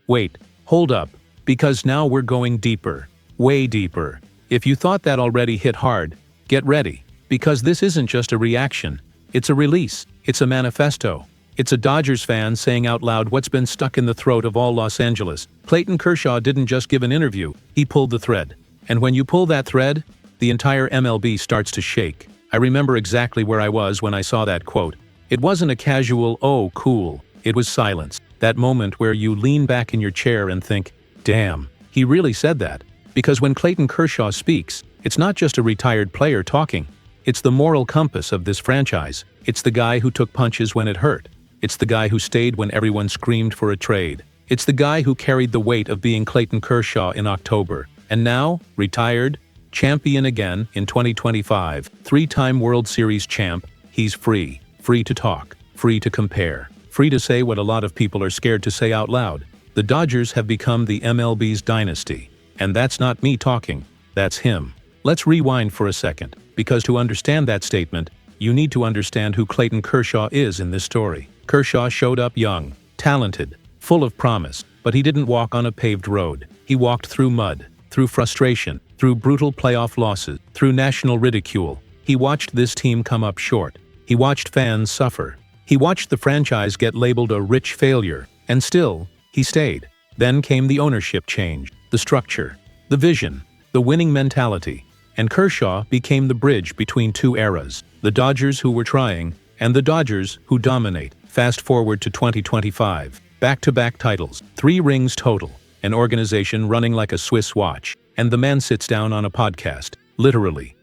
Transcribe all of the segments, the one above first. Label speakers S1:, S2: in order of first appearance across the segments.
S1: Wait, hold up, because now we're going deeper. Way deeper. If you thought that already hit hard, get ready, because this isn't just a reaction. It's a release. It's a manifesto. It's a Dodgers fan saying out loud what's been stuck in the throat of all Los Angeles. Clayton Kershaw didn't just give an interview, he pulled the thread. And when you pull that thread, the entire MLB starts to shake. I remember exactly where I was when I saw that quote. It wasn't a casual, "Oh, cool." It was silence. That moment where you lean back in your chair and think, damn, he really said that. Because when Clayton Kershaw speaks, it's not just a retired player talking. It's the moral compass of this franchise. It's the guy who took punches when it hurt. It's the guy who stayed when everyone screamed for a trade. It's the guy who carried the weight of being Clayton Kershaw in October. And now, retired, champion again in 2025, three-time World Series champ, he's free. Free to talk. Free to compare. Free to say what a lot of people are scared to say out loud. The Dodgers have become the MLB's dynasty. And that's not me talking. That's him. Let's rewind for a second, because to understand that statement, you need to understand who Clayton Kershaw is in this story. Kershaw showed up young, talented, full of promise, but he didn't walk on a paved road. He walked through mud, through frustration, through brutal playoff losses, through national ridicule. He watched this team come up short. He watched fans suffer. He watched the franchise get labeled a rich failure, and still, he stayed. Then came the ownership change, the structure, the vision, the winning mentality, and Kershaw became the bridge between two eras, the Dodgers who were trying, and the Dodgers who dominate. Fast forward to 2025, back-to-back titles, 3 rings total, an organization running like a Swiss watch, and the man sits down on a podcast, literally,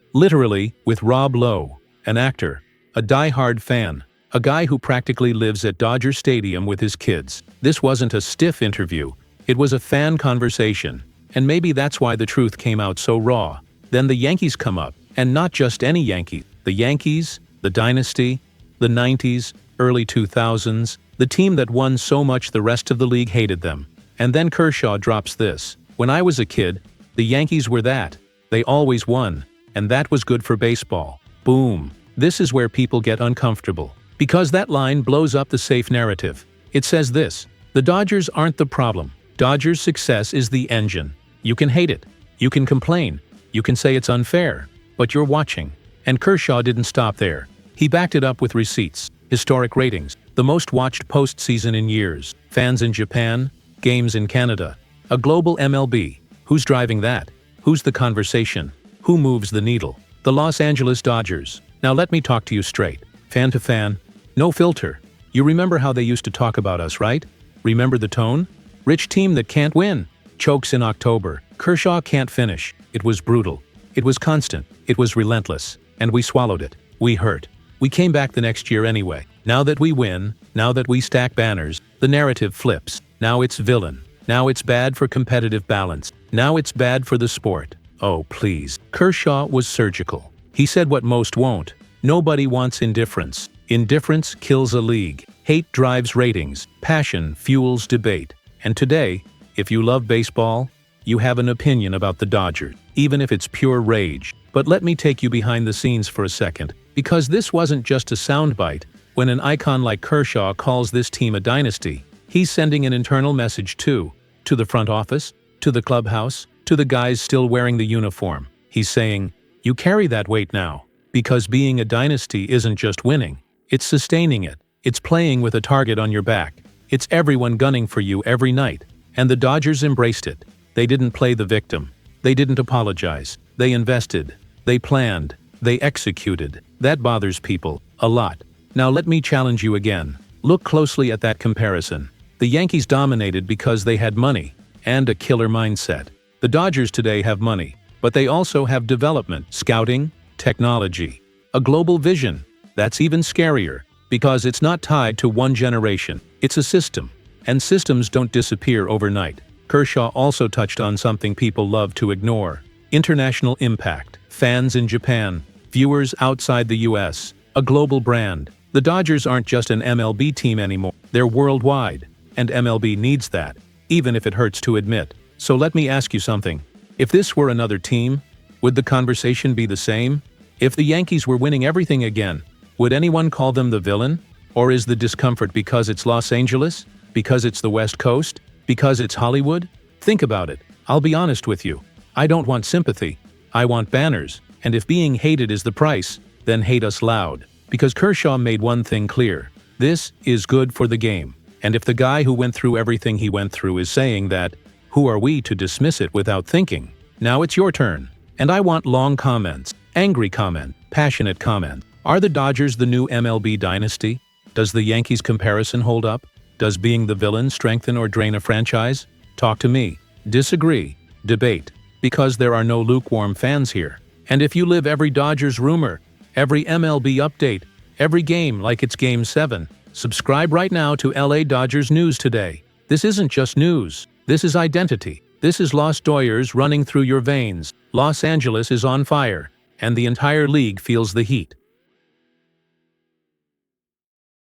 S1: with Rob Lowe, an actor, a die-hard fan, a guy who practically lives at Dodger Stadium with his kids. This wasn't a stiff interview, it was a fan conversation, and maybe that's why the truth came out so raw. Then the Yankees come up, and not just any Yankee. The Yankees, the dynasty, the 90s, early 2000s, the team that won so much the rest of the league hated them. And then Kershaw drops this. When I was a kid, the Yankees were that. They always won, and that was good for baseball. Boom. This is where people get uncomfortable. Because that line blows up the safe narrative. It says this: the Dodgers aren't the problem. Dodgers' success is the engine. You can hate it. You can complain. You can say it's unfair. But you're watching. And Kershaw didn't stop there. He backed it up with receipts, historic ratings, the most watched postseason in years, fans in Japan, games in Canada, a global MLB. Who's driving that? Who's the conversation? Who moves the needle? The Los Angeles Dodgers. Now let me talk to you straight. Fan to fan. No filter. You remember how they used to talk about us, right? Remember the tone? Rich team that can't win. Chokes in October. Kershaw can't finish. It was brutal. It was constant. It was relentless. And we swallowed it. We hurt. We came back the next year anyway. Now that we win, now that we stack banners, the narrative flips. Now it's villain. Now it's bad for competitive balance. Now it's bad for the sport. Oh, please. Kershaw was surgical. He said what most won't. Nobody wants indifference. Indifference kills a league. Hate drives ratings. Passion fuels debate. And today, if you love baseball, you have an opinion about the Dodgers, even if it's pure rage. But let me take you behind the scenes for a second, because this wasn't just a soundbite. When an icon like Kershaw calls this team a dynasty, he's sending an internal message too, to the front office, to the clubhouse, to the guys still wearing the uniform. He's saying, you carry that weight now, because being a dynasty isn't just winning, it's sustaining it. It's playing with a target on your back. It's everyone gunning for you every night. And the Dodgers embraced it. They didn't play the victim. They didn't apologize. They invested. They planned. They executed. That bothers people a lot. Now let me challenge you again. Look closely at that comparison. The Yankees dominated because they had money and a killer mindset. The Dodgers today have money, but they also have development, scouting, technology, a global vision. That's even scarier, because it's not tied to one generation. It's a system, and systems don't disappear overnight. Kershaw also touched on something people love to ignore: international impact, fans in Japan, viewers outside the US, a global brand. The Dodgers aren't just an MLB team anymore. They're worldwide, and MLB needs that, even if it hurts to admit. So let me ask you something. If this were another team, would the conversation be the same? If the Yankees were winning everything again, would anyone call them the villain? Or is the discomfort because it's Los Angeles? Because it's the West Coast? Because it's Hollywood? Think about it. I'll be honest with you. I don't want sympathy. I want banners, and if being hated is the price, then hate us loud. Because Kershaw made one thing clear. This is good for the game. And if the guy who went through everything he went through is saying that, who are we to dismiss it without thinking? Now it's your turn. And I want long comments, angry comment, passionate comment. Are the Dodgers the new MLB dynasty? Does the Yankees comparison hold up? Does being the villain strengthen or drain a franchise? Talk to me. Disagree. Debate. Because there are no lukewarm fans here. And if you live every Dodgers rumor, every MLB update, every game like it's Game 7, subscribe right now to LA Dodgers News Today. This isn't just news. This is identity. This is Los Dodgers running through your veins. Los Angeles is on fire, and the entire league feels the heat.